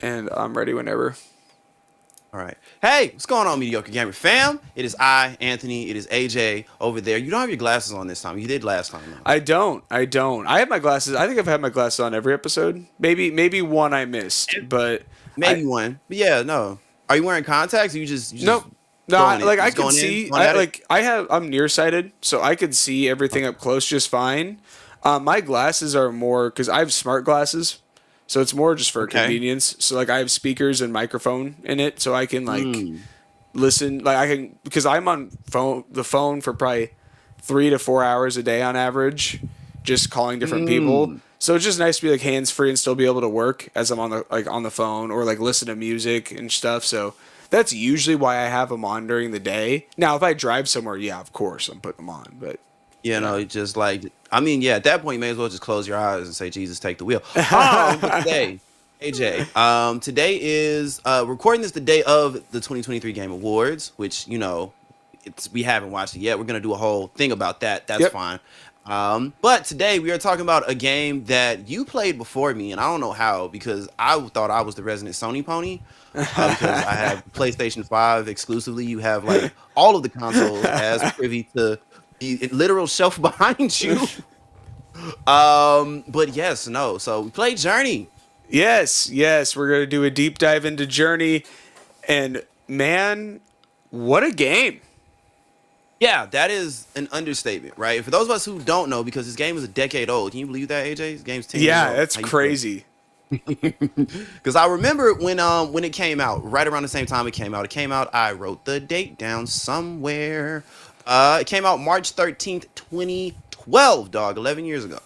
and I'm ready whenever. All right. Hey, what's going on, Mediocre Gamer fam? It is I, Anthony. It is AJ over there. You don't have your glasses on this time. You did last time, though. I don't. I don't. I have my glasses. I think I've had my glasses on every episode. Maybe one I missed, but I Maybe one. But yeah, no. Are you wearing contacts? Or you just nope. No, going it? like I Just can going in? see. Going at it? I'm nearsighted, so I could see everything Okay. up close just fine. My glasses are more because I have smart glasses, so it's more just for Okay. convenience. So like I have speakers and microphone in it, so I can like Mm. listen. Like I can because I'm on the phone for probably 3 to 4 hours a day on average, just calling different people. Mm. So it's just nice to be like hands free and still be able to work as I'm on the phone or like listen to music and stuff. So that's usually why I have them on during the day. Now, if I drive somewhere, yeah, of course I'm putting them on. But You yeah, know, just like I mean, yeah. At that point, you may as well just close your eyes and say, "Jesus, take the wheel." But today, AJ, today is recording this the day of the 2023 Game Awards, which we haven't watched it yet. We're gonna do a whole thing about that. That's yep. fine. But today we are talking about a game that you played before me, and I don't know how because I thought I was the resident Sony pony. Because I have PlayStation 5 exclusively. You have like all of the consoles as privy to the literal shelf behind you. But yes, no. So we played Journey. Yes, we're gonna do a deep dive into Journey, and man, what a game! Yeah, that is an understatement, right? For those of us who don't know, because this game is a decade old. Can you believe that, AJ? This game's 10 years Yeah, old. that's How you feel? crazy. Because I remember when it came out, right around the same time it came out. It came out. I wrote the date down somewhere. It came out March 13th, 2012. Dog, 11 years ago.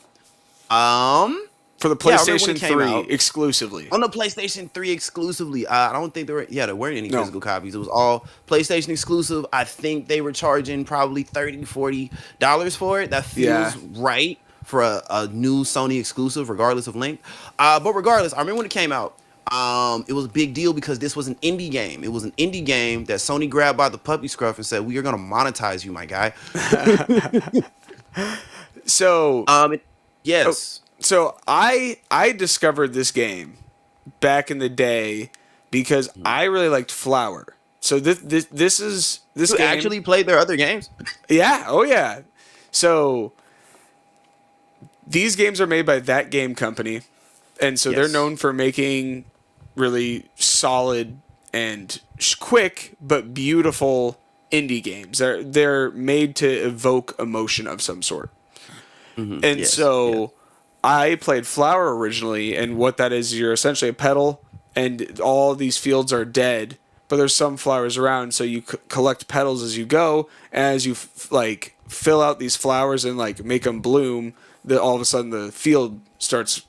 Um, For the yeah, I remember when it PlayStation came 3 out exclusively. on the PlayStation 3 exclusively. I don't think there weren't any No. physical copies. It was all PlayStation exclusive. I think they were charging probably $30 to $40 for it. That Yeah. feels right for a new Sony exclusive, regardless of length. But regardless, I remember when it came out. It was a big deal because this was an indie game. It was an indie game that Sony grabbed by the puppy scruff and said, "We are gonna monetize you, my guy." So, Um, it, oh, yes. so I discovered this game back in the day because Mhm. I really liked Flower. So this is this You game. actually played their other games? Yeah, oh yeah. So these games are made by that game company, and so they're Yes. known for making really solid and quick but beautiful indie games. They're made to evoke emotion of some sort. And Yes. Yes. so I played Flower originally, and what that is, you're essentially a petal, and all these fields are dead, but there's some flowers around, so you collect petals as you go, and as you like fill out these flowers and like make them bloom, that all of a sudden the field starts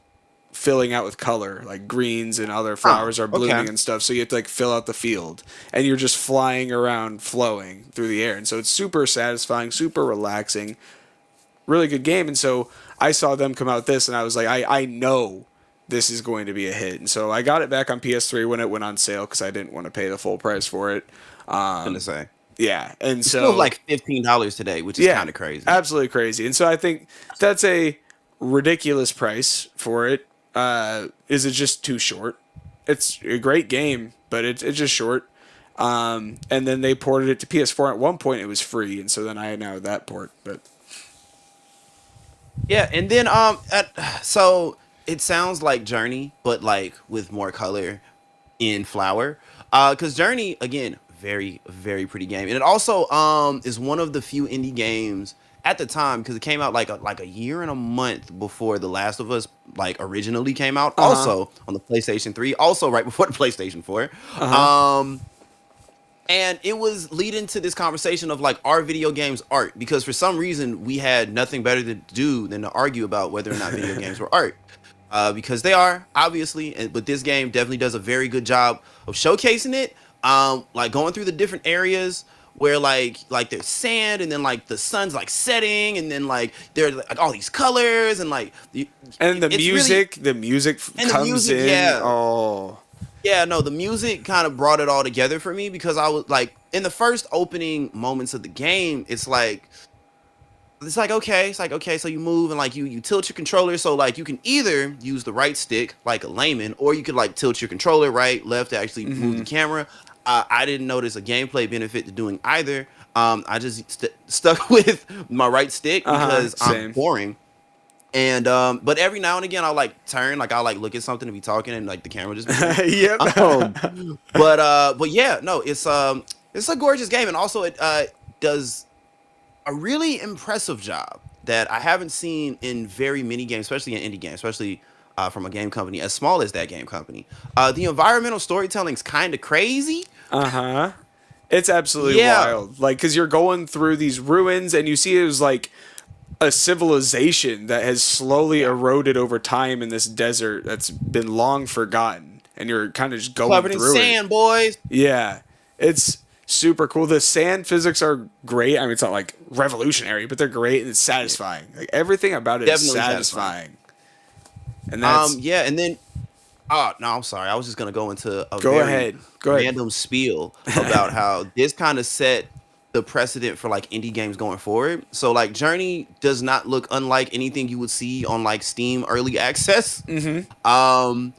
filling out with color, like greens and other Oh, flowers are blooming okay. and stuff. So you have to like fill out the field, and you're just flying around, flowing through the air, and so it's super satisfying, super relaxing, really good game. And so I saw them come out with this, and I was like, I know this is going to be a hit. And so I got it back on PS3 when it went on sale because I didn't want to pay the full price for it. Gonna say Yeah, and it's still so like $15 today, which is yeah, kind of crazy. absolutely crazy. And so I think that's a ridiculous price for it. Is it just too short? It's a great game, but it's just short. And then they ported it to PS4 at one point. It was free, and so then I now have that port. But Yeah, and then so it sounds like Journey, but like with more color in Flower. Because Journey again, very very pretty game, and it also is one of the few indie games at the time because it came out like a year and a month before The Last of Us like originally came out. uh huh, Also on the PlayStation 3, also right before the PlayStation 4. uh huh. Um, And it was leading to this conversation of like, are video games art? Because for some reason we had nothing better to do than to argue about whether or not video games were art. Because they are, obviously, but this game definitely does a very good job of showcasing it. Like going through the different areas where like there's sand and then like the sun's like setting and then like there's like all these colors and like And it's really the music and the comes music, in. yeah. Oh, Yeah, no, the music kind of brought it all together for me because I was like in the first opening moments of the game, it's like it's like okay, so you move and like you tilt your controller, so like you can either use the right stick like a layman, or you could like tilt your controller right, left to actually move the Mm-hmm. camera. I didn't notice a gameplay benefit to doing either. I just stuck with my right stick Uh-huh. because I'm Same. boring. And but every now and again I'll like turn, like I'll like look at something and be talking and like the camera just be moving. Yep. Um but yeah, no, it's a gorgeous game, and also it does a really impressive job that I haven't seen in very many games, especially in indie games, especially from a game company as small as that game company. The environmental storytelling's kind of crazy. Uh-huh. It's absolutely Yeah, wild. Like, because you're going through these ruins and you see it was like a civilization that has slowly yeah, eroded over time in this desert that's been long forgotten. And you're kind of just going covered in through it. sand, boys. Yeah. It's super cool. The sand physics are great. I mean, it's not like revolutionary, but they're great and it's Yeah, satisfying. Like, everything about it is definitely satisfying. satisfying. And that's. Yeah, and then oh no, I'm sorry. I was just gonna go into a Go very ahead. Go random spiel about ahead. how this kind of set the precedent for like indie games going forward. So like Journey does not look unlike anything you would see on like Steam early access. Mm-hmm. Um,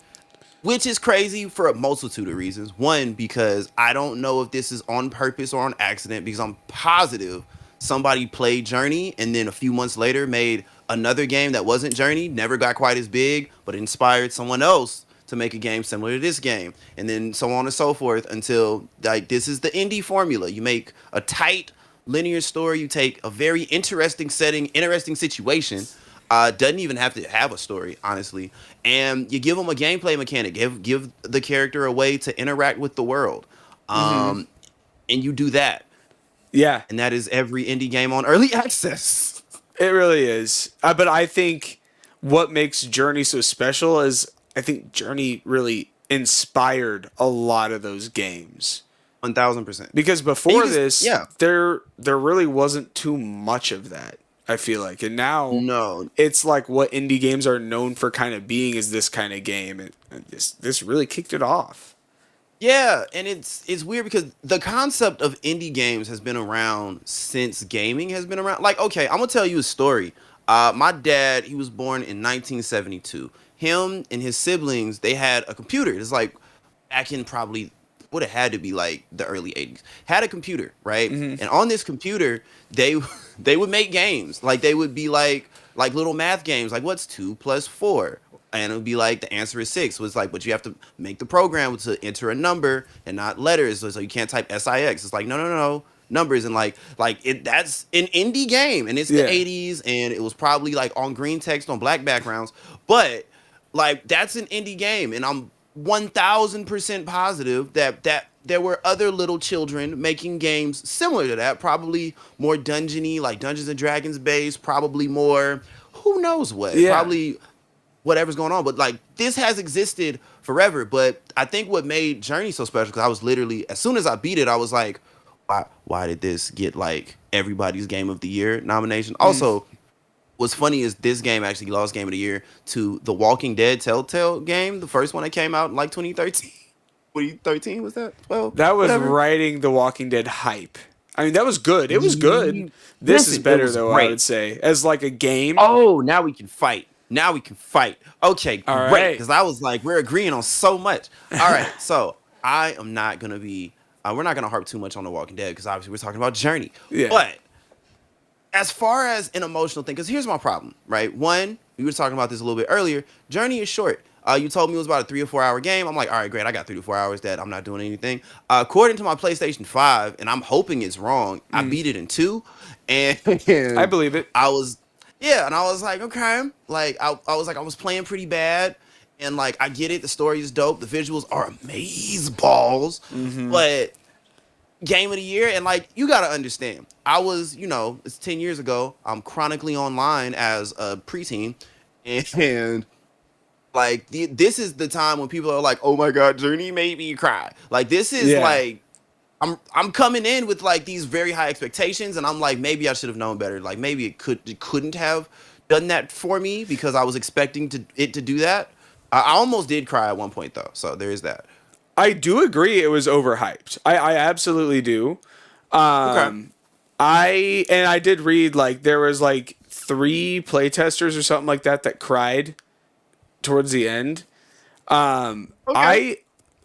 which is crazy for a multitude of reasons. One, because I don't know if this is on purpose or on accident, because I'm positive somebody played Journey and then a few months later made another game that wasn't Journey, never got quite as big, but inspired someone else to make a game similar to this game. And then so on and so forth until like this is the indie formula. You make a tight linear story, you take a very interesting setting, interesting situation, doesn't even have to have a story, honestly. And you give them a gameplay mechanic, give the character a way to interact with the world, Mm-hmm. um, and you do that, Yeah. and that is every indie game on early access. It really is. But I think what makes Journey so special is I think Journey really inspired a lot of those games. 1000%. Because And you before can, this, yeah, there really wasn't too much of that. I feel like, and now no, it's like what indie games are known for kind of being is this kind of game, and this really kicked it off. yeah, and it's weird because the concept of indie games has been around since gaming has been around. Like, okay, I'm gonna tell you a story. My dad, he was born in 1972. Him and his siblings, they had a computer. It's like back in probably would have had to be like the early 80s. Had a computer, right? Hmm. And on this computer, they they would make games. Like they would be like little math games, like what's 2 plus 4? And it would be like the answer is 6. So it's like, but you have to make the program to enter a number and not letters. So you can't type SIX. It's like, no, numbers. And like it that's an indie game. And it's the Yeah, 80s and it was probably like on green text on black backgrounds. But like that's an indie game. And I'm 1000% positive that there were other little children making games similar to that, probably more dungeony, like Dungeons and Dragons based, probably more who knows what, yeah, probably whatever's going on. But like this has existed forever. But I think what made Journey so special, because I was literally as soon as I beat it, I was like, why did this get like everybody's Game of the Year nomination? mm. Also, what's funny is this game actually lost Game of the Year to the Walking Dead Telltale game, the first one that came out in like 2013. 2013 was that? 12, that was whatever. writing the Walking Dead hype. I mean, that was good. It was good. This is Listen, it better was though. I would great. say as like a game. Oh, now we can fight. Now we can fight. Okay, All great. right. Because I was like, we're agreeing on so much. All right, so I am not gonna be. We're not gonna harp too much on The Walking Dead because obviously we're talking about Journey. Yeah. But as far as an emotional thing, because here's my problem, right? One, we were talking about this a little bit earlier. Journey is short. You told me it was about a 3 or 4 hour game. I'm like, all right, great. I got 3 to 4 hours that I'm not doing anything. According to my PlayStation 5, and I'm hoping it's wrong, I Mm. beat it in 2. And, I and believe it. I was, yeah, and I was like, okay. Like, I was like, I was playing pretty bad. And, like, I get it. The story is dope. The visuals are amaze balls. Hmm. But game of the year, and like you gotta understand, I was, it's 10 years ago. I'm chronically online as a preteen, and like this is the time when people are like, oh my god, Journey made me cry. Like this is Yeah. like I'm coming in with like these very high expectations, and I'm like, maybe I should have known better. Like maybe it couldn't have done that for me because I was expecting it to do that. I almost did cry at one point though, so there is that. I do agree it was overhyped. I absolutely do. Okay. Um, I did read like there was like three playtesters or something like that that cried towards the end. Okay.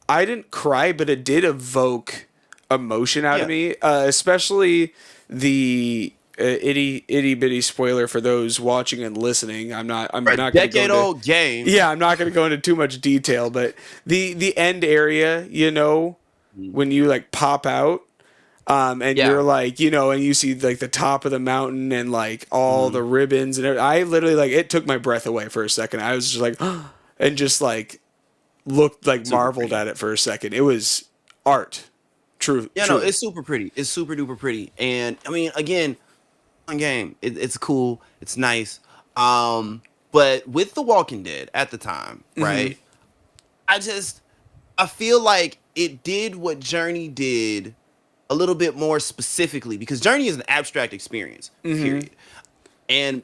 I didn't cry, but it did evoke emotion out of Yeah. me, especially the itty bitty spoiler for those watching and listening. I'm For a not going to go decade into. old game. Yeah, I'm not going to go into too much detail, but the end area, Mm. when you like pop out, and Yeah. you're like, and you see like the top of the mountain and like all Hmm. the ribbons and everything. I literally like it took my breath away for a second. I was just like, and just like looked like Super marveled pretty. at it for a second. It was art, Yeah, no, truly. it's super pretty. It's super duper pretty. And I mean, again, fun game. It's cool. It's nice. Um, but with The Walking Dead at the time, Hmm. right? I just I feel like it did what Journey did a little bit more specifically because Journey is an abstract experience, Hmm. period. And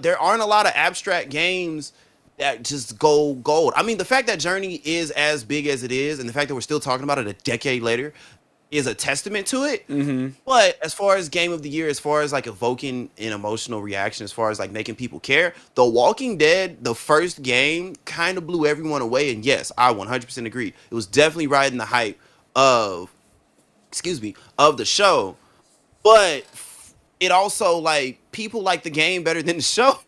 there aren't a lot of abstract games that just go gold. I mean, the fact that Journey is as big as it is, and the fact that we're still talking about it a decade later, is a testament to it. Hmm. But as far as game of the year, as far as like evoking an emotional reaction, as far as like making people care, The Walking Dead, the first game, kind of blew everyone away. And yes, I 100% agree. It was definitely riding the hype of, excuse me, of the show. But it also like people like the game better than the show.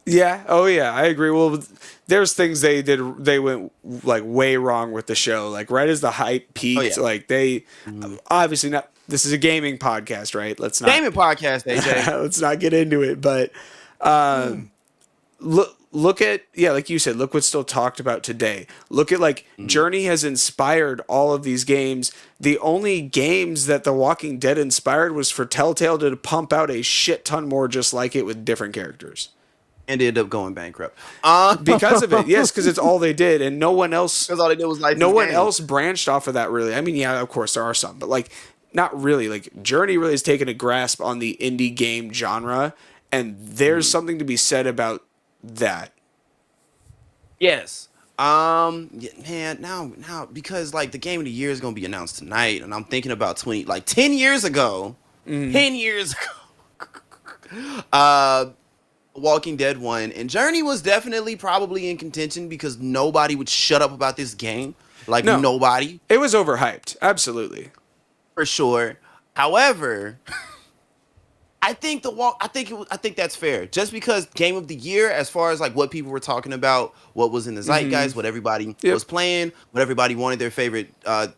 Yeah. Oh yeah. I agree. Well, there's things they did. They went like way wrong with the show. Like right as the hype Oh peaked, yeah, like they mhm. obviously not. This is a gaming podcast, right? Let's not Gaming podcast, AJ. let's not get into it. But look at, yeah, like you said, look what's still talked about today. Look at like Mhm. Journey has inspired all of these games. The only games that The Walking Dead inspired was for Telltale to pump out a shit ton more just like it with different characters. And ended up going bankrupt. Because of it, yes, because it's all they did, and Because all they did was no license one games. else branched off of that really. I mean, yeah, of course there are some, but like not really. Like Journey really has taken a grasp on the indie game genre, and there's Mhm. something to be said about that. Yes. Yeah, man, now because like the game of the year is gonna be announced tonight, and I'm thinking about 20 like 10 years ago. 10 years ago. Walking Dead one and Journey was definitely probably in contention because nobody would shut up about this game. Like No, nobody, it was overhyped. Absolutely. for sure. However, I think the walk. I think it was, I think that's fair. Just because game of the year, as far as like what people were talking about, what was in the Hmm. zeitgeist, what everybody Yep. was playing, what everybody wanted their favorite.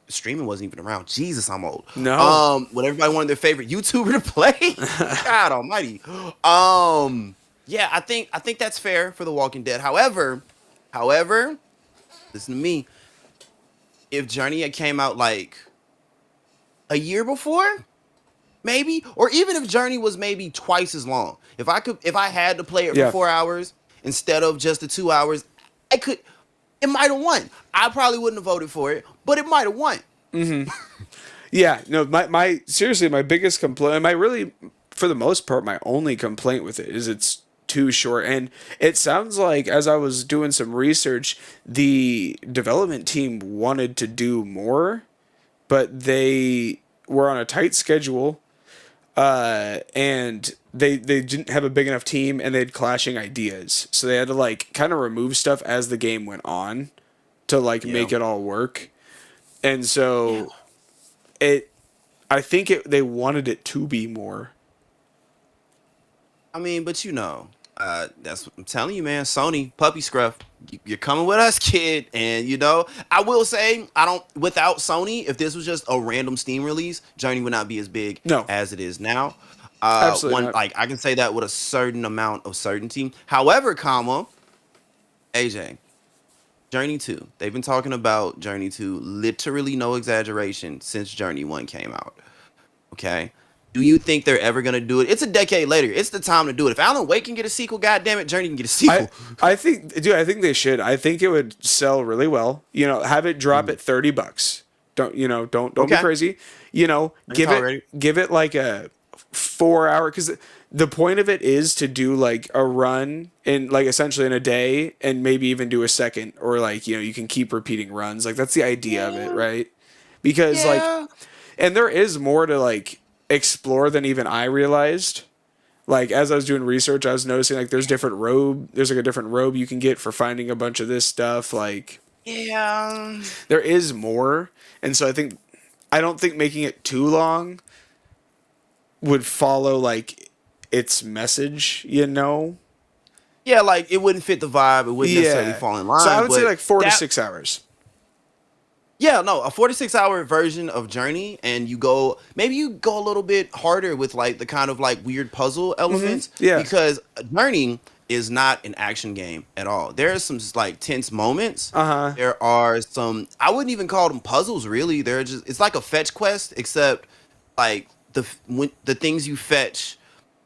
Streaming wasn't even around. Jesus, I'm old. No. What everybody wanted their favorite YouTuber to play. God Almighty. Um, yeah, I think that's fair for The Walking Dead. However, listen to me. If Journey had came out like a year before, maybe, or even if Journey was maybe twice as long. If I had to play it for Yeah. 4 hours instead of just the 2 hours, I could. It might have won. I probably wouldn't have voted for it, but it might have won. Yeah. No. My seriously, my biggest complaint. My really, for the most part, my only complaint with it is it's too short. And it sounds like as I was doing some research, the development team wanted to do more, but they were on a tight schedule, and they didn't have a big enough team, and they had clashing ideas, so they had to like kind of remove stuff as the game went on to like Yeah, make it all work. And yeah. so it, I think they wanted it to be more. I mean, but that's what I'm telling you, man. Sony puppy scruff. You're coming with us, kid. And I will say, I don't. Without Sony, if this was just a random Steam release, Journey would not be as big No, as it is now. absolutely One not. like I can say that with a certain amount of certainty. However, AJ, Journey 2. They've been talking about Journey 2, literally no exaggeration, since Journey 1 came out. Okay. Do you think they're ever gonna do it? It's a decade later. It's the time to do it. If Alan Wake can get a sequel, goddamn it, Journey can get a I sequel. I think, dude, I think they should. I think it would sell really well. Have it drop Mhm. at $30. Don't be Okay, crazy. I can tolerate it. Give it like a 4 hour, because the point of it is to do like a run in like essentially in a day, and maybe even do a second, or like you can keep repeating runs. Like that's the idea of it, Yeah, right? Because like, yeah. and there is more to like. explore than even I realized. Like as I was doing research, I was noticing like there's like a different robe you can get for finding a bunch of this stuff. Like Yeah. there is more, and so I don't think making it too long would follow like its message, you know? Yeah, like it wouldn't fit the vibe. It wouldn't necessarily Yeah. fall in So I line, would say but like 4 to that 6 hours. yeah, no, a 46-hour version of Journey, and maybe you go a little bit harder with like the kind of like weird puzzle elements Yeah. because Journey is not an action game at all. There are some like tense moments. Uh huh. There are some, I wouldn't even call them puzzles really. It's like a fetch quest, except like when the things you fetch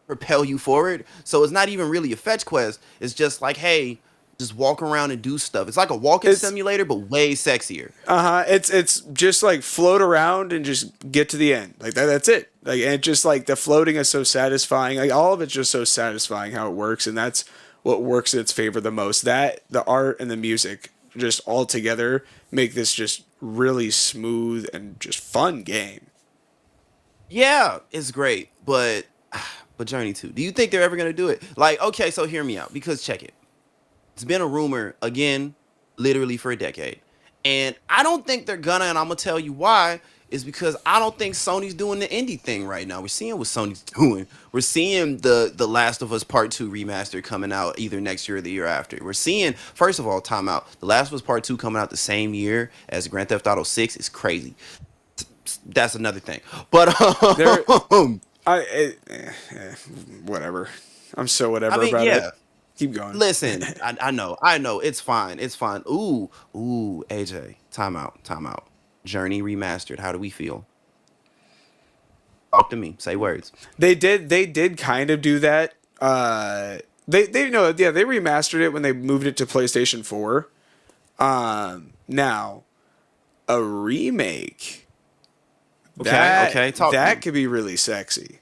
propel you forward. So it's not even really a fetch quest. It's just like, hey, just walk around and do stuff. It's like a walking It's simulator, but way sexier. it's just like float around and just get to the end. Like that's it. Like and it just like the floating is so satisfying. Like all of it's just so satisfying how it works, and that's what works in its favor the most. That the art and the music just all together make this just really smooth and just fun game. Yeah, it's great, but Journey 2. Do you think they're ever gonna do it? Like, okay, so hear me out because check it. It's been a rumor again, literally for a decade, and I don't think they're gonna. And I'm gonna tell you why. Is because I don't think Sony's doing the indie thing right now. We're seeing what Sony's doing. We're seeing the Last of Us Part 2 remaster coming out either next year or the year after. We're seeing, first of all, time out. The Last of Us Part 2 coming out the same year as Grand Theft Auto 6 is crazy. That's another thing. But There, I whatever. I'm so I whatever mean, about it. yeah. Keep going. Listen, I know, it's fine, it's fine. Ooh, AJ, time out, time out. Journey remastered. How do we feel? Talk to me. Say words. They did kind of do that. They know yeah they remastered it when they moved it to PlayStation 4. Now a remake Okay, that okay. Talk to that me. could be really sexy.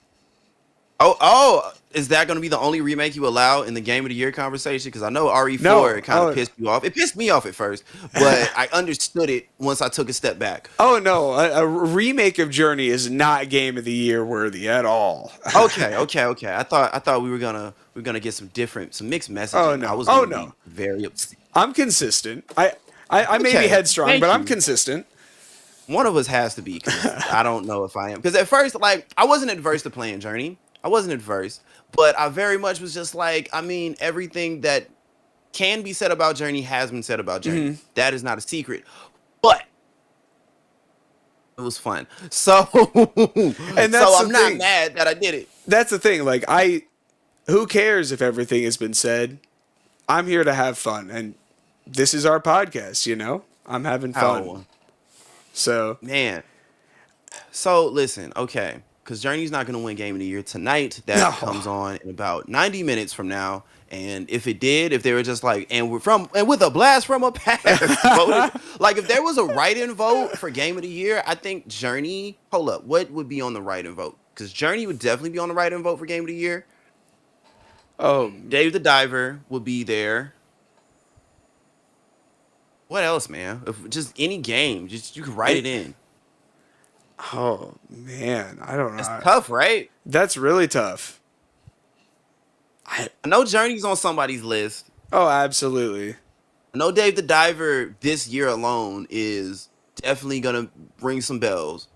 Oh, is that going to be the only remake you allow in the Game of the Year conversation? Because I know RE4 No, it kind of pissed you off. It pissed me off at first, but I understood it once I took a step back. oh no, a remake of Journey is not Game of the Year worthy at all. Okay. I thought we were gonna get some mixed Oh messaging. I no, was oh gonna no, be very upset. I'm consistent. I may be Okay, headstrong, but thank I'm you. consistent. One of us has to be because I don't know if I am. Because at first, like, I wasn't adverse to playing Journey. I wasn't adverse, but I very much was just like, I mean, everything that can be said about Journey has been said about Journey. Hmm. That is not a secret. But it was fun. So And so that's the I'm not thing. mad that I did it. That's the thing. Like who cares if everything has been said? I'm here to have fun, and this is our podcast. I'm having fun. Oh So man. So listen, okay. Because Journey's not gonna win Game of the Year tonight. That no, comes on in about 90 minutes from now. And if it did, if they were just like, and with a blast from a past, voted like if there was a write-in vote for Game of the Year, I think Journey. Hold up, what would be on the write-in vote? Because Journey would definitely be on the write-in vote for Game of the Year. oh, Dave the Diver would be there. What else, man? If just any game, just you could write and, it in. oh man, I don't That's know. tough, right? That's really tough. I I know Journey's on somebody's list. oh, absolutely. I know Dave the Diver this year alone is definitely gonna ring some bells.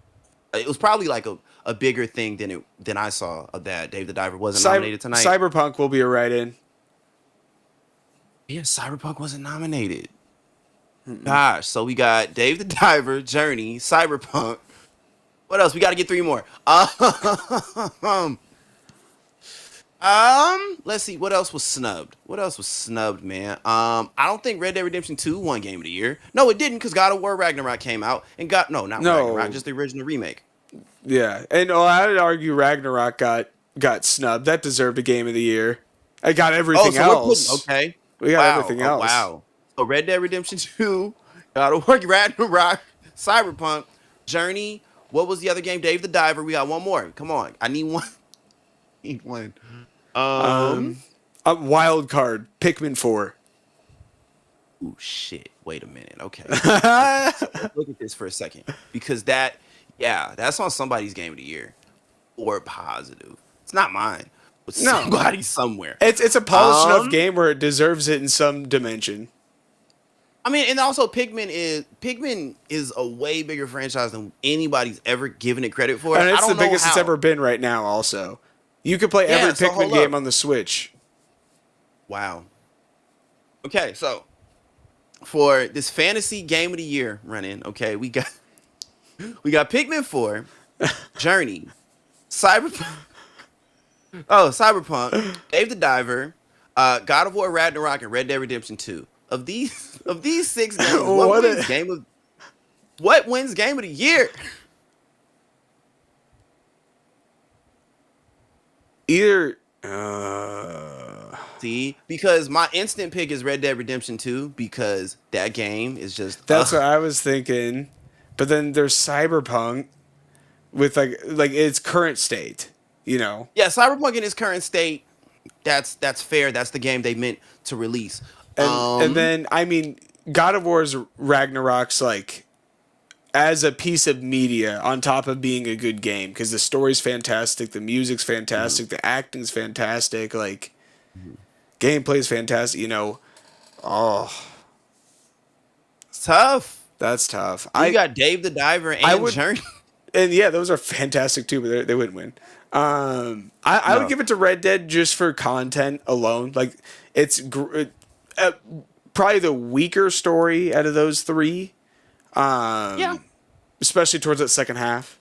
It was probably like a bigger thing than I saw of that Dave the Diver wasn't nominated tonight. Cyberpunk will be a write-in. Yeah, Cyberpunk wasn't nominated. Gosh, so we got Dave the Diver, Journey, Cyberpunk. What else? We got to get three more. Let's see. What else was snubbed? What else was snubbed, man? I don't think Red Dead Redemption 2 won Game of the Year. No, it didn't, because God of War Ragnarok came out and no, not Ragnarok, No, just the original remake. yeah, and I'd argue Ragnarok got snubbed. That deserved a Game of the Year. I got Oh, everything so we're putting else. okay. We got Wow. everything Oh else. wow. So Red Dead Redemption 2, God of War Ragnarok, Cyberpunk, Journey. What was the other game? Dave the Diver. We got one more. Come on. I need one. Need one. Um. Um, a wild card, Pikmin 4. Oh shit. Wait a minute. Okay. So let's look at this for a second because yeah, that's on somebody's Game of the Year. or positive. It's not mine, but No, somebody somewhere. it's a polished enough Um, game where it deserves it in some dimension. I mean, and also Pikmin is a way bigger franchise than anybody's ever given it credit for. And I it's the don't know biggest it's how. ever been right now. Also, you could play every Yeah, so Pikmin hold game up. on the Switch. Wow. Okay, so for this fantasy game of the year running, okay, we got Pikmin 4, Journey, Cyberpunk, Cyberpunk, Dave the Diver, God of War Ragnarok, and Red Dead Redemption 2. Of these six games, what a, what wins game of the year? either. See, because my instant pick is Red Dead Redemption 2 because that game is just That's what I was thinking, but then there's Cyberpunk with like its current state. You know, yeah, Cyberpunk in its current state, that's fair. That's the game they meant to release. and then I mean, God of War's Ragnarok's like as a piece of media on top of being a good game because the story's fantastic, the music's Mhm, fantastic, the acting's fantastic, like mhm. gameplay's fantastic. You know, oh, It's tough. that's tough. You got Dave the Diver I and would, Journey. and yeah, those are fantastic too, but they wouldn't win. I would No. give it to Red Dead just for content alone. Like it's uh, probably the weaker story out of those three, Yeah. especially towards that second half.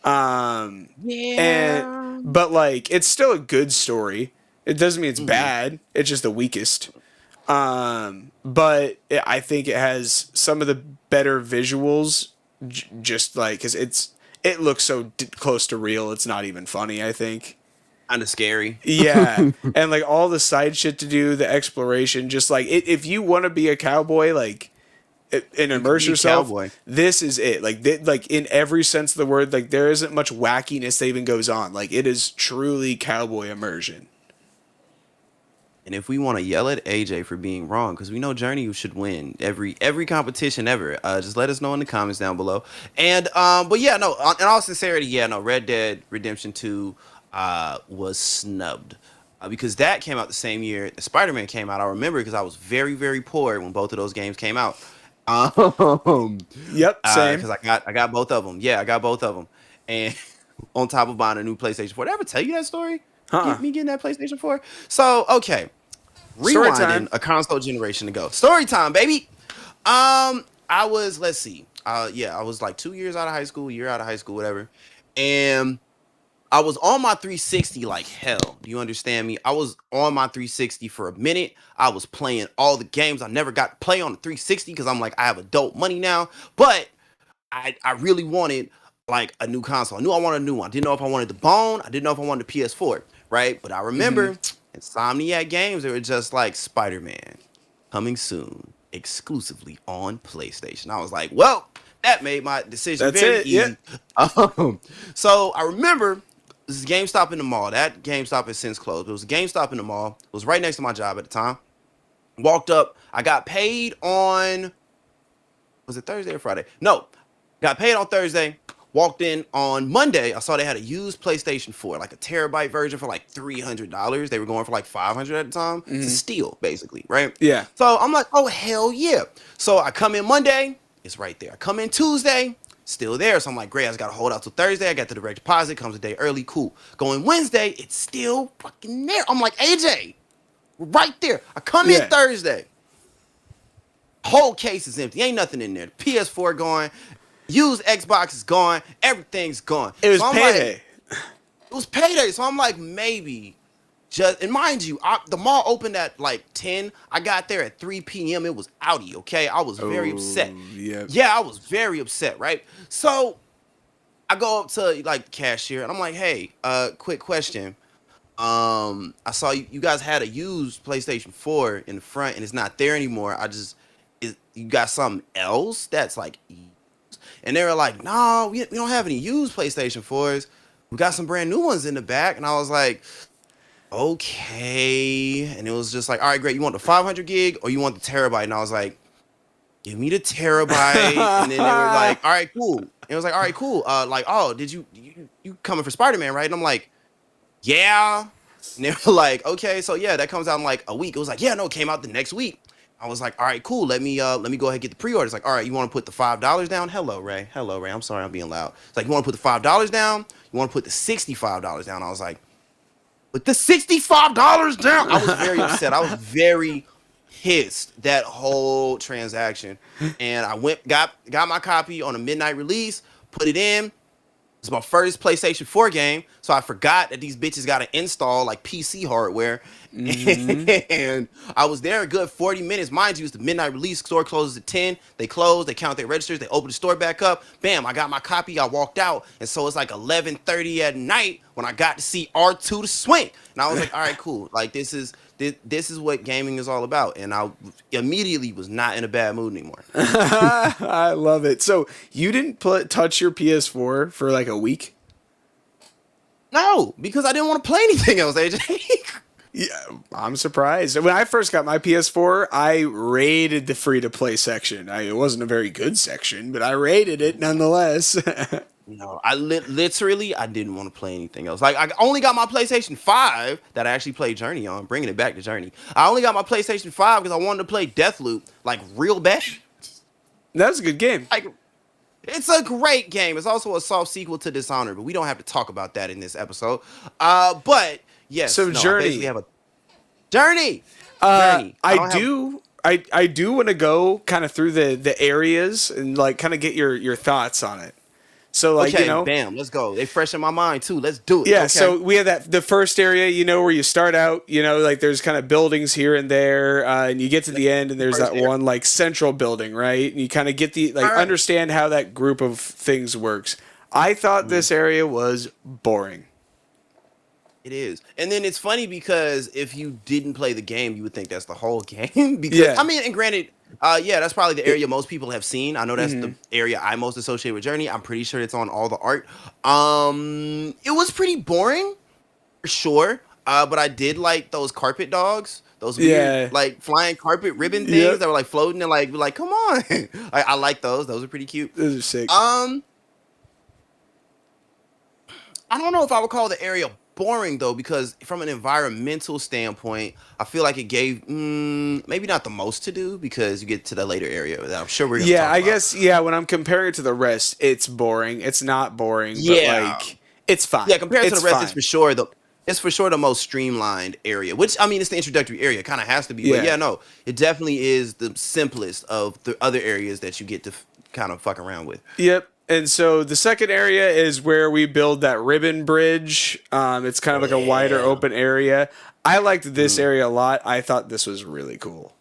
Um, and Yeah. but like it's still a good story. It doesn't mean it's Hmm. bad. It's just the weakest. But I think it has some of the better visuals, just like because it looks so close to real. It's not even funny. I think. Kind of scary. Yeah, and like all the side shit to do, the exploration, just like if you want to be a cowboy, like and You could immerse be a yourself, cowboy. this is it. Like like in every sense of the word, like there isn't much wackiness that even goes on. Like it is truly cowboy immersion. And if we want to yell at AJ for being wrong, because we know Journey should win every competition ever, just let us know in the comments down below. And but yeah, no, in all sincerity, yeah, no, Red Dead Redemption 2 was snubbed. Because that came out the same year that Spider-Man came out. I remember because I was very, very poor when both of those games came out. Um, Yep, same. because I got both of them. Yeah, I got both of them. And on top of buying a new PlayStation 4. Did I ever tell you that story? Uh-uh. Get me getting that PlayStation 4. So okay, Story rewinding time. a console generation ago. Story time, baby. I was, let's see. Yeah, I was like 2 years out of high school, a year out of high school, whatever. And I was on my 360 like hell. Do you understand me? I was on my 360 for a minute. I was playing all the games I never got to play on the 360 because I'm like, I have adult money now. But I really wanted like a new console. I knew I wanted a new one. I didn't know if I wanted the Bone. I didn't know if I wanted the PS4, right? But I Mm-hmm. remember Insomniac Games, they were just like Spider-Man coming soon, exclusively on PlayStation. I was like, well, that made my decision That's very it. Yeah. easy. So I remember this is GameStop in the mall. That GameStop has since closed. But it was a GameStop in the mall. It was right next to my job at the time. Walked up. I got paid on, was it Thursday or Friday? No, got paid on Thursday. Walked in on Monday. I saw they had a used PlayStation 4, like a terabyte version for like $300. They were going for like 500 at the time. It's a Mm-hmm. steal, basically, right? Yeah. So I'm like, oh hell yeah. So I come in Monday, it's right there. I come in Tuesday, still there. So I'm like, great, I just gotta hold out till Thursday. I got the direct deposit, comes a day early, cool. Going Wednesday, it's still fucking there. I'm like, AJ, we're right there. I come in Yeah. Thursday. Whole case is empty. Ain't nothing in there. The PS4 gone. Used Xbox is gone. Everything's gone. It was So I'm like, payday. it was payday. So I'm like, maybe just, and mind you, the mall opened at like 10. I got there at 3 p.m. It was outy, okay? I was very upset. Oh, yeah. Yeah, I was very upset, right? So I go up to like the cashier and I'm like, hey, quick question. I saw you guys had a used PlayStation 4 in the front and it's not there anymore. You got something else that's like, and they were like, no, we don't have any used PlayStation 4s. We got some brand new ones in the back. And I was like, okay. And it was just like, all right, great. You want the 500 gig or you want the terabyte? And I was like, give me the terabyte. And then they were like, all right, cool. it was like, all right, cool. Like, oh, did you coming for Spider-Man, right? And I'm like, yeah. And they were like, okay, so yeah, that comes out in like a week. It was like, yeah, no, it came out the next week. I was like, all right, cool. Let me go ahead and get the pre-orders. Like, all right, you want to put the $5 down? Hello, Ray. Hello, Ray. I'm sorry, I'm being loud. It's like, you want to put the $5 down? You want to put the $65 down? I was like, with the $65 down. I was very upset. I was very pissed that whole transaction. And I got my copy on a midnight release, put it in. It's my first PlayStation 4 game, so I forgot that these bitches got to install like PC hardware. Mm-hmm. And I was there a good 40 minutes. Mind you, it's the midnight release. Store closes at 10. They close. They count their registers. They open the store back up. Bam! I got my copy. I walked out, and so it's like 11:30 at night when I got to see R2 the Swing. And I was like, all right, cool. Like this is what gaming is all about. And I immediately was not in a bad mood anymore. I love it. So you didn't touch your PS4 for like a week? No, because I didn't want to play anything else, AJ. Yeah, I'm surprised. When I first got my PS4, I raided the free to play section. It wasn't a very good section, but I raided it nonetheless. No, I literally I didn't want to play anything else. Like I only got my PlayStation 5 that I actually played Journey on, bringing it back to Journey. I only got my PlayStation 5 because I wanted to play Deathloop like real bad. That's a good game. Like it's a great game. It's also a soft sequel to Dishonored, but we don't have to talk about that in this episode. But yes, So no, I Journey. basically have a Journey. Journey. I do want to go kind of through the areas and like kind of get your thoughts on it. So like, Okay, you know, bam, let's go. They fresh in my mind too. Let's do it. yeah, Okay. so we have the first area, you know, where you start out, you know, like there's kind of buildings here and there, and you get to the end and there's that one like central building, right? And you kind of get the like understand how that group of things works. I thought this area was boring. It is. And then it's funny because if you didn't play the game, you would think that's the whole game. Because Yeah. I mean, and granted, yeah, that's probably the area most people have seen. I know that's the area I most associate with Journey. I'm pretty sure it's on all the art. It was pretty boring, for sure. But I did like those carpet dogs. Those weird, like flying carpet ribbon things that were like floating and like, come on. I like those. Those are pretty cute. Those are sick. I don't know if I would call the area boring though, because from an environmental standpoint, I feel like it gave maybe not the most to do because you get to the later area that I'm sure we're gonna talk about. Guess when I'm comparing it to the rest, it's boring. It's not boring, but like it's fine. Yeah, compared to the rest, fine. it's for sure the most streamlined area. Which I mean, it's the introductory area. It kind of has to be. Yeah. But yeah, no, it definitely is the simplest of the other areas that you get to kind of fuck around with. Yep. And so the second area is where we build that ribbon bridge. It's kind of like a wider open area. I liked this area a lot. I thought this was really cool.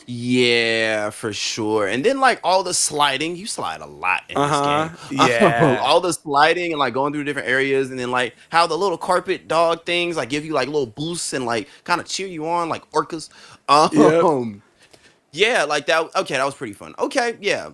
Yeah, for sure. And then like all the sliding, you slide a lot in this game. Yeah. All the sliding and like going through different areas, and then like how the little carpet dog things like give you like little boosts and like kind of cheer you on like orcas. Yeah, like that. Okay, that was pretty fun. Okay, yeah.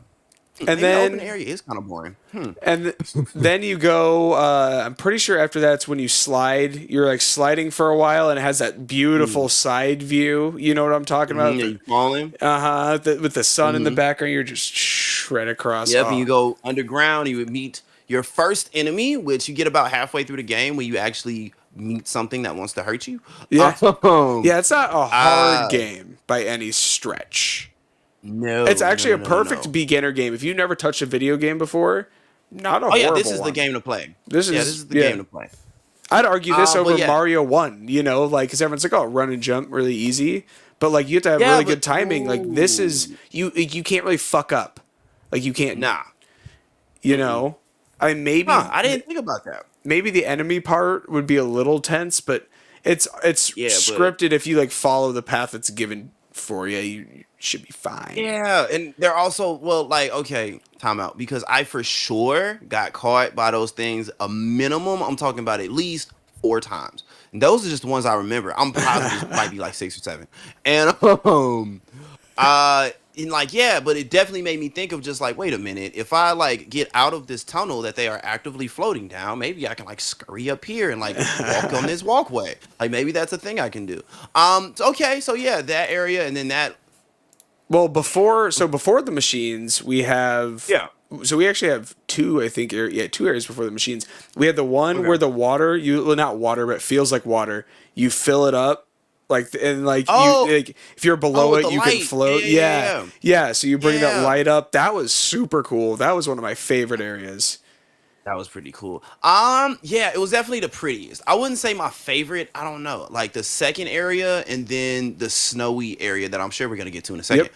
And Maybe then the open area is kind of boring. And then you go. I'm pretty sure after that's when you slide. You're like sliding for a while, and it has that beautiful side view. You know what I'm talking about? You falling. With the sun in the background, you're just shred across. Yep, and you go underground. You would meet your first enemy, which you get about halfway through the game when you actually meet something that wants to hurt you. Yeah, yeah. It's not a hard game by any stretch. No, it's actually a perfect beginner game. If you've never touched a video game before, not a horrible one. This is the game to play. This is the game to play. I'd argue this over Mario 1, you know, like, because everyone's like, oh, run and jump really easy. But, like, you have to have really good timing. Like, this is, you can't really fuck up. Like, you can't. Nah. You know? I mean, maybe. I didn't think about that. Maybe the enemy part would be a little tense, but it's scripted. If you, like, follow the path that's given for you, you should be fine. Yeah, and they're also, well, like, okay, time out, because I for sure got caught by those things a minimum, I'm talking about at least 4 times. And those are just the ones I remember. I'm positive it might be like 6 or 7. And and like, yeah, but it definitely made me think of just like, wait a minute, if I like get out of this tunnel that they are actively floating down, maybe I can like scurry up here and like walk on this walkway. Like maybe that's a thing I can do. Okay, so yeah, that area, and then that. Well, before the machines, we have so we actually have two, I think, yeah, two areas before the machines. We had the one Okay. where the water, well, not water, but it feels like water. You fill it up, like, and like you, Oh, like, if you're oh, below with it, the you can light. Yeah, float. yeah, yeah, Yeah, yeah. yeah. So you bring that Yeah. light up. That was super cool. That was one of my favorite areas. That was pretty cool. Yeah, it was definitely the prettiest. I wouldn't say my favorite. I don't know. Like the second area and then the snowy area that I'm sure we're gonna get to in a second. Yep.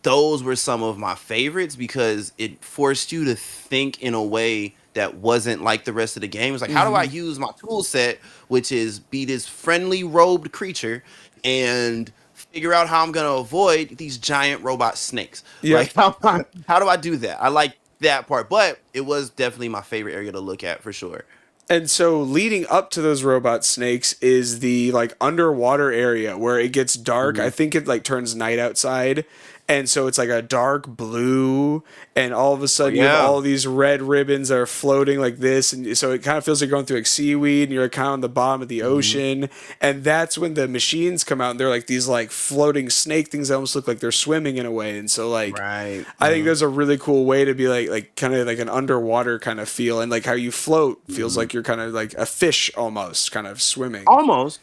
Those were some of my favorites because it forced you to think in a way that wasn't like the rest of the game. It's like, how do I Hmm. use my tool set, which is be this friendly robed creature, and figure out how I'm gonna avoid these giant robot snakes. Yep. Like, how do I do that? I like that part, but it was definitely my favorite area to look at for sure. And so leading up to those robot snakes is the like underwater area where it gets dark. I Mhm. think it like turns night outside. And so it's like a dark blue, and all of a Oh sudden you have yeah. all these red ribbons that are floating like this, and so it kind of feels like you're going through like seaweed, and you're like kind of on the bottom of the Mhm. ocean, and that's when the machines come out, and they're like these like floating snake things that almost look like they're swimming in a way, and so like Right. I think Mhm. there's a really cool way to be like kind of like an underwater kind of feel, and like how you float feels Mhm. like you're kind of like a fish almost kind of swimming. Almost.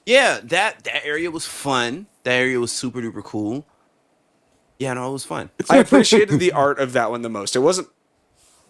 Yeah, that area was fun. That area was super duper cool. Yeah, no, it was fun. I appreciated the art of that one the most. It wasn't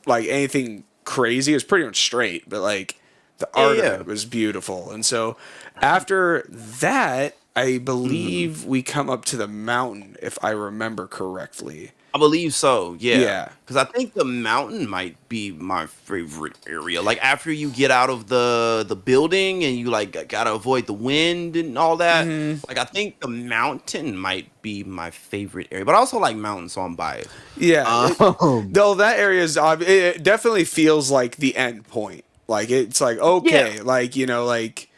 like anything crazy. It was pretty much straight, but like the Yeah, art of yeah. it was beautiful. And so after that, I Mhm. believe we come up to the mountain if I remember correctly. I believe so, yeah. Yeah. Because I think the mountain might be my favorite area. Like after you get out of the building and you like gotta avoid the wind and all that. Hmm. Like I think the mountain might be my favorite area. But I also like mountains, so I'm biased. Yeah. Um, Though that area is it definitely feels like the end point. Like it's like yeah. okay, like like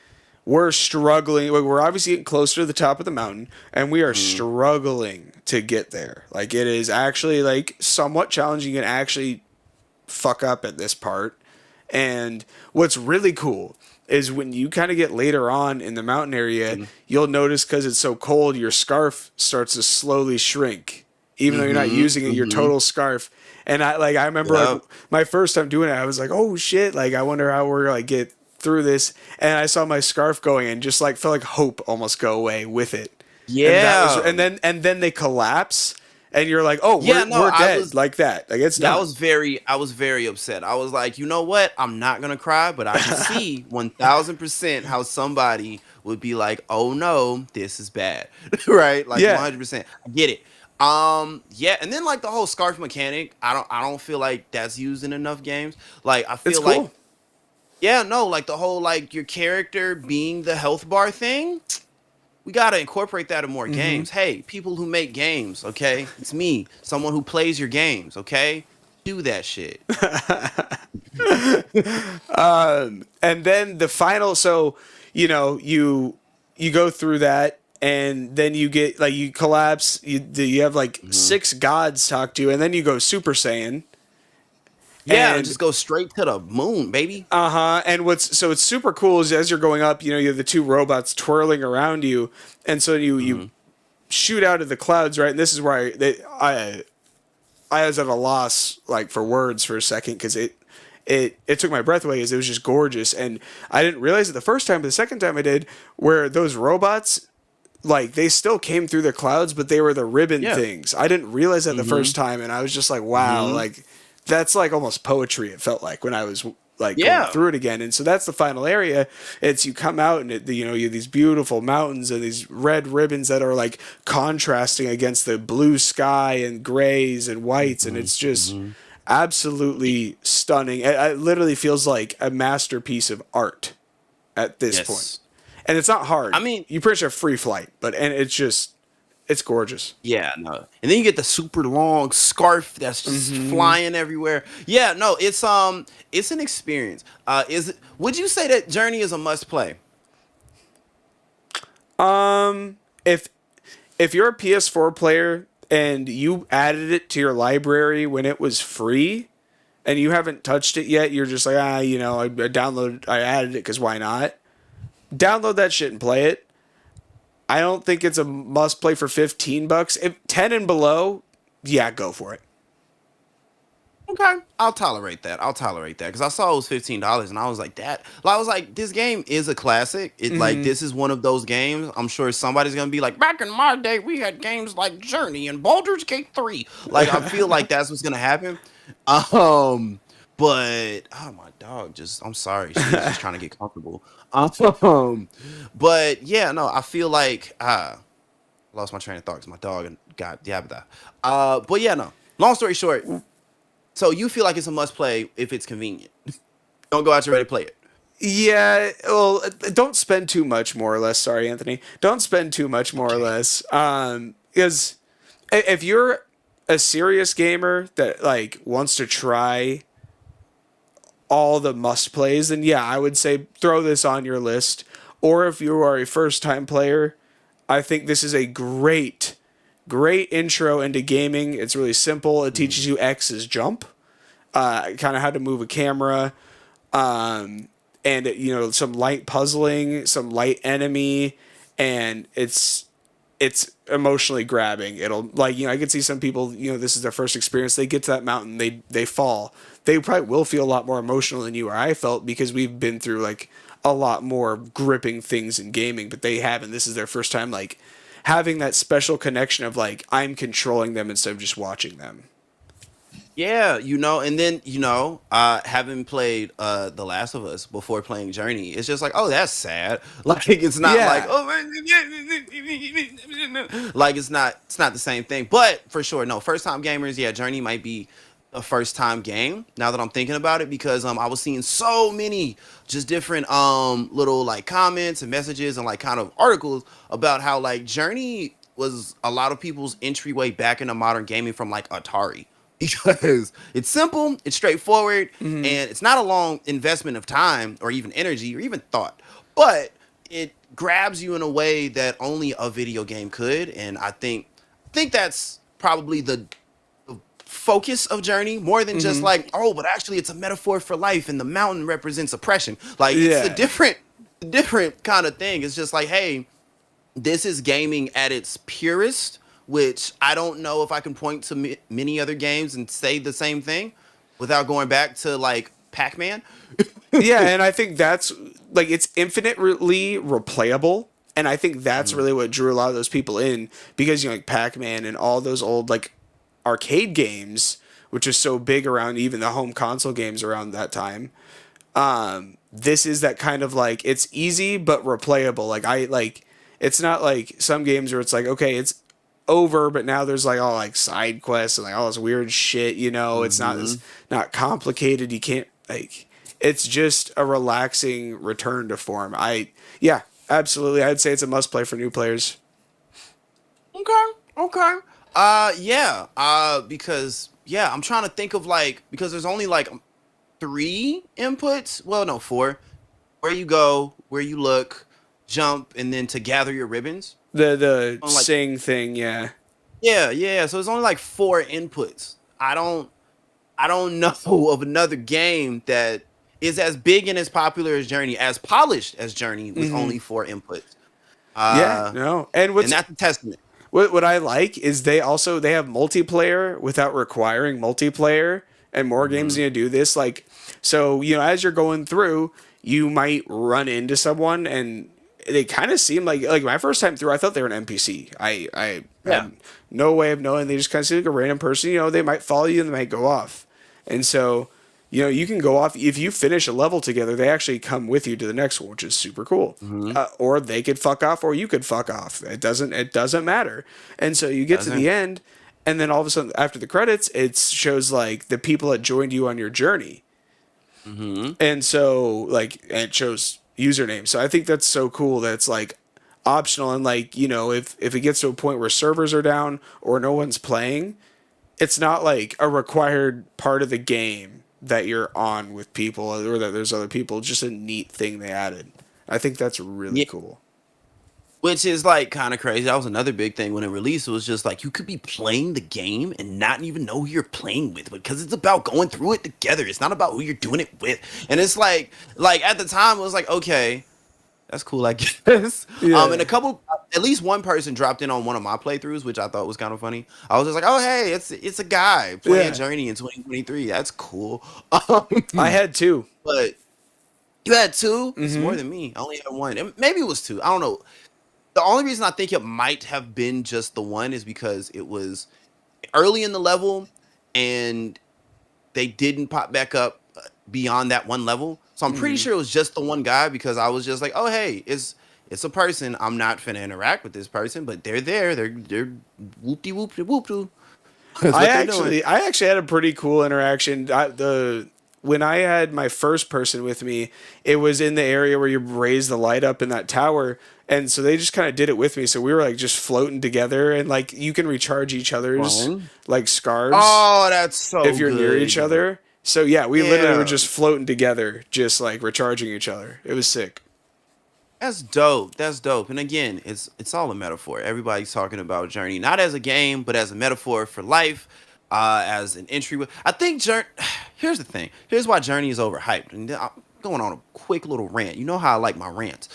we're struggling. Like we're obviously getting closer to the top of the mountain, and we are Mm, struggling to get there. Like it is actually like somewhat challenging and actually fuck up at this part. And what's really cool is when you kind of get later on in the mountain area, mm, you'll notice because it's so cold, your scarf starts to slowly shrink. Even though you're not mm-hmm. using it, your Mm-hmm. total scarf. And I remember like Yep. my first time doing it, I was like, oh shit, like I wonder how we're like get through this. And I saw my scarf going and just like felt like hope almost go away with it. And that was Yeah. and then they collapse and you're like, oh, Yeah, no, we're dead like that. Like it's I done. was very upset. I was like, you know what? I'm not gonna cry, but I could see 1000% how somebody would be like, oh no, this is bad. Right? Like Yeah, 100%. I get it. Yeah, and then like the whole scarf mechanic, I don't feel like that's used in enough games. Like I it's feel like cool. yeah, no, like the whole like your character being the health bar thing. We gotta incorporate that in more Hmm. games. Hey, people who make games, okay? It's me, someone who plays your games, okay? Do that shit. And then the final, so you go through that, and then you get like you collapse. You have like Mhm. six gods talk to you, and then you go Super Saiyan, Yeah, and and just go straight to the moon, baby. and what's super cool is as you're going up, you have the two robots twirling around you, and so you Mhm. shoot out of the clouds, right? And this is where I was at a loss like for words for a second because it took my breath away because it was just gorgeous, and I didn't realize it the first time, but the second time I did, where those robots like they still came through the clouds, but they were the ribbon Yeah. things. I didn't realize that the first Mhm. time, and I was just like, wow, Mhm. like that's like almost poetry. It felt like when I was like going Yeah. through it again, and so that's the final area. It's you come out and you have these beautiful mountains and these red ribbons that are like contrasting against the blue sky and grays and whites, and Mhm. it's just Mhm. absolutely stunning. It literally feels like a masterpiece of art at this point. Yes. And it's not I hard. mean, You pretty much have free flight, but and it's gorgeous. yeah, no. And then you get the super long scarf that's just Hmm. flying everywhere. Yeah, no, it's an experience. Would you say that Journey is a must play? If you're a PS4 player and you added it to your library when it was free and you haven't touched it yet, you're just like I added it because why not? Download that shit and play it. I don't think it's a must play for $15. If 10 and below, yeah, go for it. Okay, I'll tolerate that. I'll tolerate that because I saw it was $15, and I was like, that. I was like, this game is a classic. It like Hmm. this is one of those games. I'm sure somebody's gonna be like, back in my day, we had games like Journey and Baldur's Gate 3. Like, I feel like that's what's gonna happen. Um, but oh my dog, just I'm sorry, she is just trying to get comfortable. Um, but yeah, no, I feel like lost my train of thought because my dog and got yabba. But yeah, no. Long story short. So you feel like it's a must play if it's convenient. Don't go out your way to play it. Yeah, well, don't spend too much, more or less. Sorry, Anthony. Don't spend too much, more or Okay. less. Because if you're a serious gamer that like wants to try all the must plays, then yeah, I would say throw this on your list. Or if you are a first time player, I think this is a great intro into gaming. It's really simple. It Mhm. teaches you X is jump, kind of how to move a camera, and some light puzzling, some light enemy, and it's emotionally grabbing. It'll like I could see some people this is their first experience. They get to that mountain, they fall. They probably will feel a lot more emotional than you or I felt because we've been through like a lot more gripping things in gaming, but they haven't. This is their first time like having that special connection of like I'm controlling them instead of just watching them. Yeah, and then having played The Last of Us before playing Journey, it's just like, oh, that's sad. Like it's not like, Yeah. oh, like it's not the same thing. But for sure, no, first time gamers, yeah, Journey might be a first time game. Now that I'm thinking about it, because I was seeing so many just different little like comments and messages and like kind of articles about how like Journey was a lot of people's entryway back into modern gaming from like Atari because it's simple, it's straightforward, Hmm. and it's not a long investment of time or even energy or even thought, but it grabs you in a way that only a video game could. And I think that's probably the focus of Journey more than just Hmm. like, oh, but actually it's a metaphor for life and the mountain represents oppression. Like it's a Yeah. different kind of thing. It's just like, hey, this is gaming at its purest, which I don't know if I can point to many other games and say the same thing without going back to like Pac-Man. Yeah, and I think that's like it's infinitely replayable, and I think that's Mhm. really what drew a lot of those people in because like Pac-Man and all those old like arcade games, which is so big around even the home console games around that time. This is that kind of like it's easy but replayable. Like I like it's not like some games where it's like okay, it's over, but now there's like all like side quests and like all this weird shit. It's not as Mhm. not complicated. You can't like it's just a relaxing return to form. Yeah, absolutely. I'd say it's a must play for new players. Okay. Okay. Yeah. Because yeah, I'm trying to think of like because there's only like three inputs. Well, no, four. Where you go, where you look, jump, and then to gather your ribbons. The On like sing thing, yeah. yeah, yeah. So it's only like four inputs. I don't know of another game that is as big and as popular as Journey, as polished as Journey, with Hmm. only four inputs. Yeah, Uh, no. And and that's a testament. what I like is they have multiplayer without requiring multiplayer, and more games Hmm. need to do this. Like, so as you're going through, you might run into someone, and they kind of seem like my first time through, I thought they were an NPC. I Yeah. had no way of knowing. They just kind of seem like a random person. They might follow you and they might go off, and so you can go off if you finish a level together. They actually come with you to the next one, which is super cool. Hmm. Or they could fuck off, or you could fuck off. It doesn't matter. And so you get to the Doesn't. end, and then all of a sudden after the credits, it shows like the people that joined you on your journey, Hmm. and so like and it shows username. So I think that's so cool that it's like optional and like if it gets to a point where servers are down or no one's playing, it's not like a required part of the game that you're on with people or that there's other people. It's just a neat thing they added. I think that's really Yeah. cool. Which is like kind of crazy. That was another big thing when it released. It was just like you could be playing the game and not even know who you're playing with because it's about going through it together. It's not about who you're doing it with. And it's like at the time it was like, okay, That's cool, I guess. And Yeah. a couple, at least one person dropped in on one of my playthroughs, which I thought was kind of funny. I was just like, oh hey, it's a guy playing Yeah. Journey in 2023. That's cool. I had two. But you had two. It's more Mm-hmm. than me. I only had one. And maybe it was two. I don't know. The only reason I think it might have been just the one is because it was early in the level, and they didn't pop back up beyond that one level. So I'm pretty Mm-hmm. sure it was just the one guy because I was just like, oh hey, it's a person. I'm not finna interact with this person, but they're there. They're whoop de whoop de whoop doo. That's what they're doing. I actually had a pretty cool interaction. The when I had my first person with me, it was in the area where you raise the light up in that tower, and so they just kind of did it with me. So we were like just floating together, and like you can recharge each other's Fun. like scarves Oh, that's if so you're near each good. other. So yeah, we literally were Yeah. just floating together, just like recharging each other. It was sick. That's dope. That's dope. And again, it's all a metaphor. Everybody's talking about Journey not as a game, but as a metaphor for life, as an entry. I think Journey. Here's the thing. Here's why Journey is overhyped. And I'm going on a quick little rant. You know how I like my rants.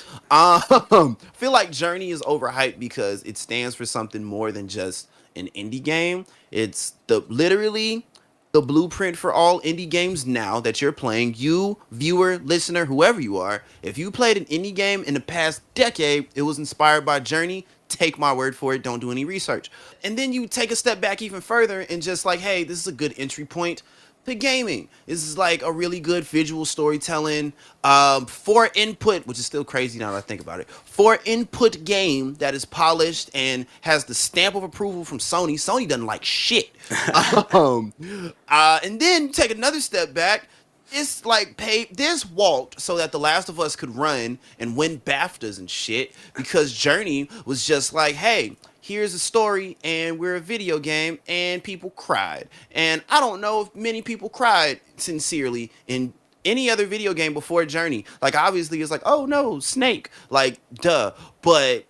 Feel like Journey is overhyped because it stands for something more than just an indie game. It's literally the blueprint for all indie games now that you're playing. You, viewer, listener, whoever you are, if you played an indie game in the past decade, it was inspired by Journey. Take my word for it. Don't do any research. And then you take a step back even further and just like, hey, this is a good entry point to gaming. This is like a really good visual storytelling, four input, which is still crazy now that I think about it. Four input game that is polished and has the stamp of approval from Sony. Sony doesn't like shit. um, and then take another step back. It's like paid this walked so that The Last of Us could run and win BAFTAs and shit because Journey was just like, hey, here's a story and we're a video game and people cried. And I don't know if many people cried sincerely in any other video game before Journey. Like obviously it's like, oh no, Snake, like duh. But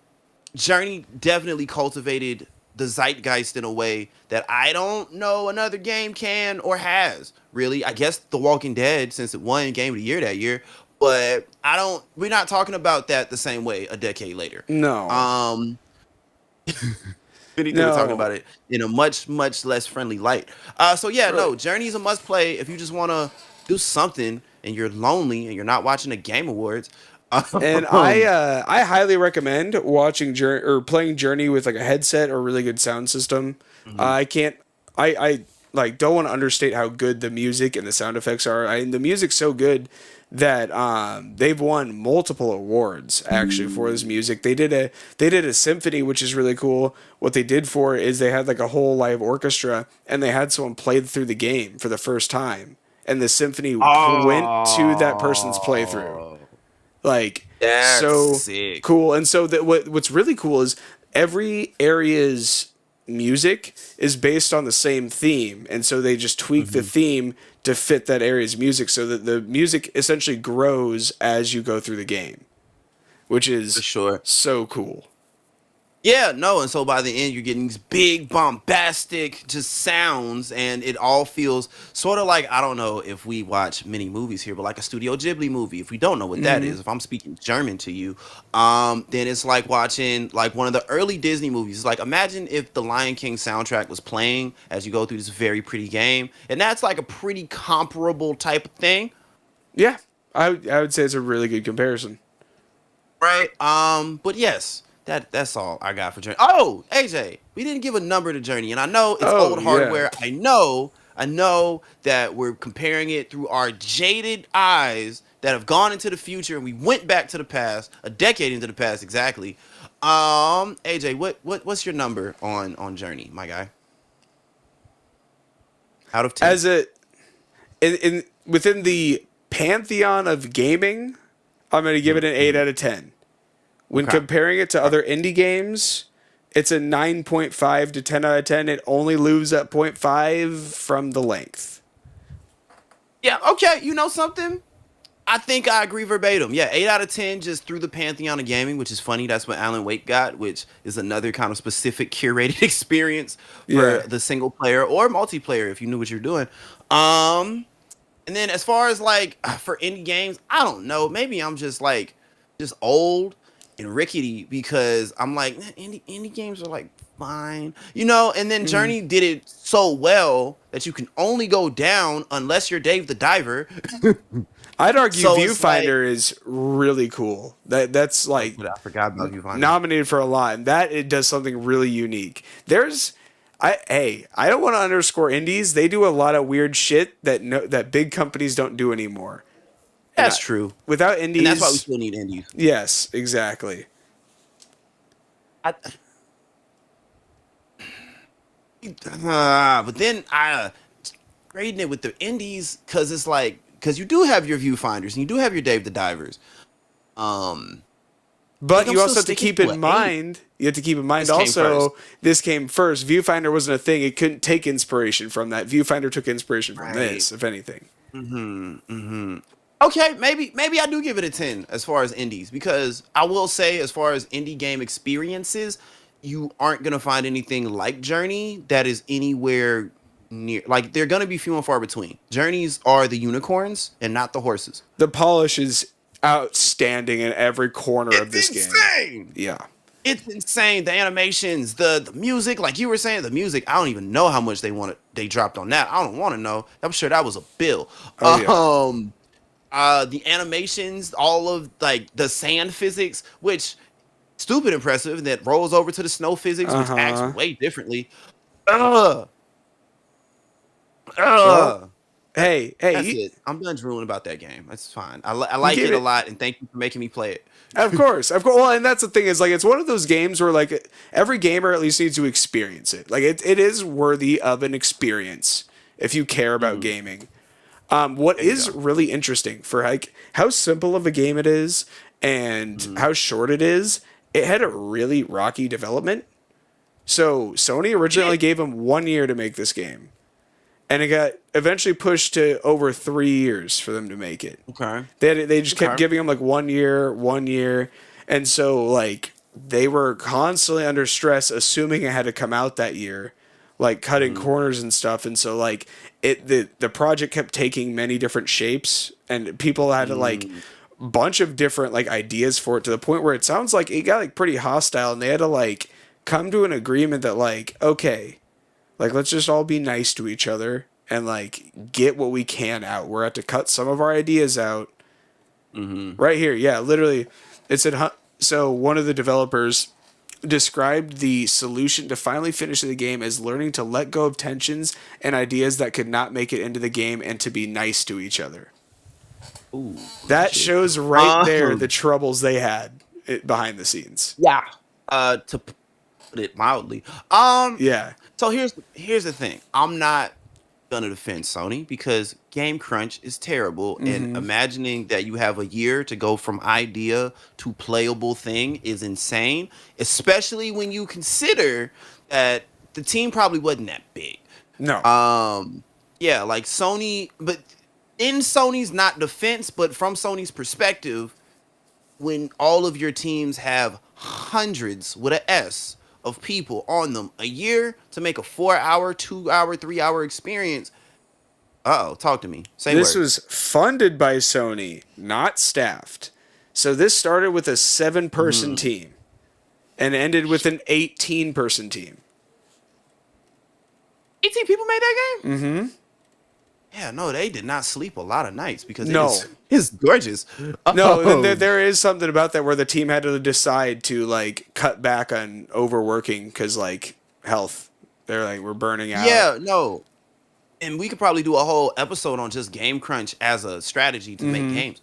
Journey definitely cultivated the zeitgeist in a way that I don't know another game can or has. Really, I guess The Walking Dead, since it won Game of the Year that year, but I don't. We're not talking about that the same way a decade later. No, Um, if anything, we're talking no, about it in a much less friendly light. So yeah, right. no, Journey is a must play if you just want to do something and you're lonely and you're not watching the Game Awards. And Um, I highly recommend watching Journey or playing Journey with like a headset or really good sound system. mhm. I can't I like don't want to understate how good the music and the sound effects are. The music's so good that they've won multiple awards actually for this music. They did a symphony which is really cool. What they did for it is they had like a whole live orchestra and they had someone play through the game for the first time and the symphony went to that person's playthrough Oh, like that's so sick. cool. And so that what's really cool is every area's music is based on the same theme, and so they just tweak the Mhm. theme to fit that area's music, so that the music essentially grows as you go through the game, which For is sure. so cool. Yeah, no, and so by the end you're getting these big bombastic just sounds and it all feels sort of like I don't know if we watch many movies here, but like a Studio Ghibli movie. If we don't know what that Hmm. is, if I'm speaking German to you, then it's like watching like one of the early Disney movies. It's like imagine if the Lion King soundtrack was playing as you go through this very pretty game, and that's like a pretty comparable type of thing. Yeah, I would say it's a really good comparison. Right. But yes, that's all I got for Journey. Oh, AJ, we didn't give a number to Journey, and I know it's Oh old yeah. hardware. I know that we're comparing it through our jaded eyes that have gone into the future, and we went back to the past, a decade into the past exactly. AJ, what's your number on Journey, my guy? Out of 10. As a in within the pantheon of gaming, I'm gonna give it an eight Mm-hmm. out of 10. When Okay. comparing it to other indie games, it's a 9.5 to 10 out of 10. It only loses at point 0.5 from the length. Yeah. Okay. You know something? I think I agree verbatim. Yeah, 8 out of 10 just through the pantheon of gaming, which is funny. That's what Alan Wake got, which is another kind of specific curated experience for Yeah. the single player or multiplayer if you knew what you're doing. Um, and then as far as like for indie games, I don't know. Maybe I'm just like just old and rickety because I'm like, "Man, indie games are like fine, you know." And then Mhm. Journey did it so well that you can only go down unless you're Dave the Diver. I'd argue So it's like, Viewfinder is really cool. That's oh, like I forgot about Viewfinder. nominated for a lot, and that it does something really unique. I don't want to underscore indies. They do a lot of weird shit that that big companies don't do anymore. And That's true, without and that's why we indies, still need indies. yes, exactly. I, but then I grading it with the indies because it's like, because you do have your viewfinders and you do have your Dave the Divers. Um, I But think I'm you still also have to sticking keep to in an eight. mind, you have to keep in mind This came first, also, this came first. Viewfinder wasn't a thing. It couldn't take inspiration from that. Viewfinder took inspiration from right? this, if anything. Mm-hmm. Mm-hmm. Okay, maybe I do give it a 10 as far as indies, because I will say, as far as indie game experiences, you aren't gonna find anything like Journey that is anywhere near. Like, they're gonna be few and far between. Journeys are the unicorns and not the horses. The polish is outstanding in every corner of It's this game. insane. Yeah. It's insane. The animations, the music, like you were saying, the music. I don't even know how much they dropped on that. I don't want to know. I'm sure that was a bill. Oh yeah. Um, the animations, all of like the sand physics, which stupid impressive, that rolls over to the snow physics, Uh which acts huh. way differently. Uh, Well, uh. That, hey, that's it. I'm done drooling about that game. That's fine. I you like gave it a it. lot, and thank you for making me play it. Of course, of course. Well, and that's the thing is like it's one of those games where like every gamer at least needs to experience it. Like it is worthy of an experience if you care about Mhm. gaming. What There you is go. really interesting for like how simple of a game it is and Mhm. how short it is, it had a really rocky development. So Sony It did. originally gave them 1 year to make this game, and it got eventually pushed to over 3 years for them to make it. Okay. They just kept Okay. giving them like 1 year, 1 year, and so like they were constantly under stress, assuming it had to come out that year, like cutting Mhm. corners and stuff. And so like the project kept taking many different shapes, and people had to like Mm. bunch of different like ideas for it to the point where it sounds like it got like pretty hostile, and they had to like come to an agreement that like okay, like let's just all be nice to each other and like get what we can out. We're at to cut some of our ideas out. Mhm. Right here, yeah, literally, it said. So one of the developers described the solution to finally finishing the game as learning to let go of tensions and ideas that could not make it into the game and to be nice to each other. Ooh, That shit. shows right there the Um, troubles they had behind the scenes. yeah. To put it mildly. Um, Yeah. so here's the thing. I'm not gonna defend Sony because Game Crunch is terrible, and Mm-hmm. imagining that you have a year to go from idea to playable thing is insane, especially when you consider that the team probably wasn't that big. No. Um, yeah, like Sony, but in Sony's not defense, but from Sony's perspective, when all of your teams have hundreds with a S of people on them a year to make a 4 hour, 2 hour, 3 hour experience. Uh oh, talk to me. Say This words. was funded by Sony, not staffed. So this started with a 7-person Hmm. team and ended with an 18-person team. 18 people made that game? Mm-hmm. Yeah, no, they did not sleep a lot of nights because it is No. it's gorgeous. No, then Oh, there is something about that where the team had to decide to like cut back on overworking because like health. They're like we're burning out. yeah, no. And we could probably do a whole episode on just Game Crunch as a strategy to make Mm-hmm. games.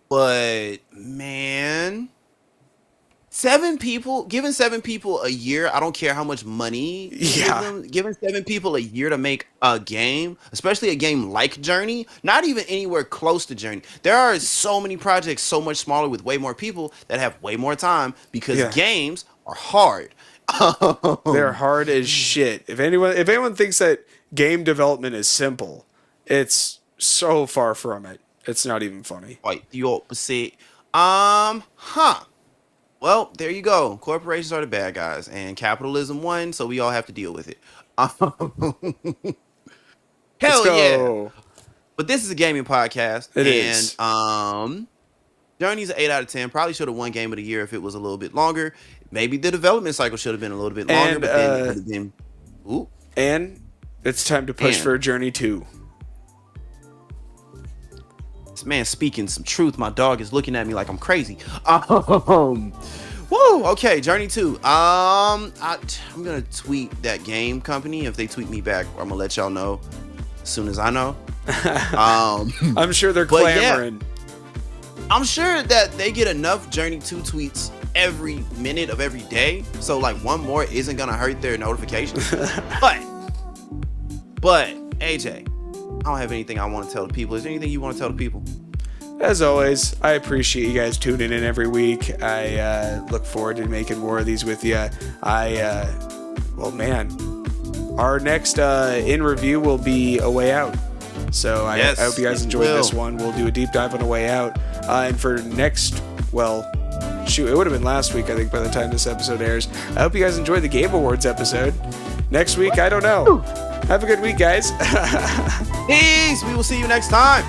But man, seven people, giving seven people a year, I don't care how much money you give Yeah, them, giving seven people a year to make a game, especially a game like Journey, not even anywhere close to Journey. There are so many projects so much smaller with way more people that have way more time because yeah. games are hard. They're um, hard as shit. If anyone thinks that game development is simple, it's so far from it. It's not even funny. quite the opposite. Huh. Well, there you go. Corporations are the bad guys, and capitalism won, so we all have to deal with it. Let's Hell yeah! go. But this is a gaming podcast, It and is. Journey's an 8 out of 10. Probably should have won Game of the Year if it was a little bit longer. Maybe the development cycle should have been a little bit longer, And but then it would have been. Ooh. and it's time to push And for Journey 2. this man speaking some truth. My dog is looking at me like I'm crazy. Whoa. Okay, Journey 2. I'm gonna tweet that game company. If they tweet me back, I'm gonna let y'all know as soon as I know. I'm sure they're But yeah. clamoring. I'm sure that they get enough Journey 2 tweets every minute of every day. So like one more isn't gonna hurt their notifications. but AJ, I don't have anything I want to tell the people. Is there anything you want to tell the people? As always, I appreciate you guys tuning in every week. I look forward to making more of these with you. Well, man, our next in review will be A Way Out. So I hope you guys enjoyed this one. We'll do a deep dive on A Way Out. And for next, well, shoot, it would have been last week, I think, by the time this episode airs. I hope you guys enjoyed the Game Awards episode. Next week, I don't know. Have a good week, guys. Peace. We will see you next time.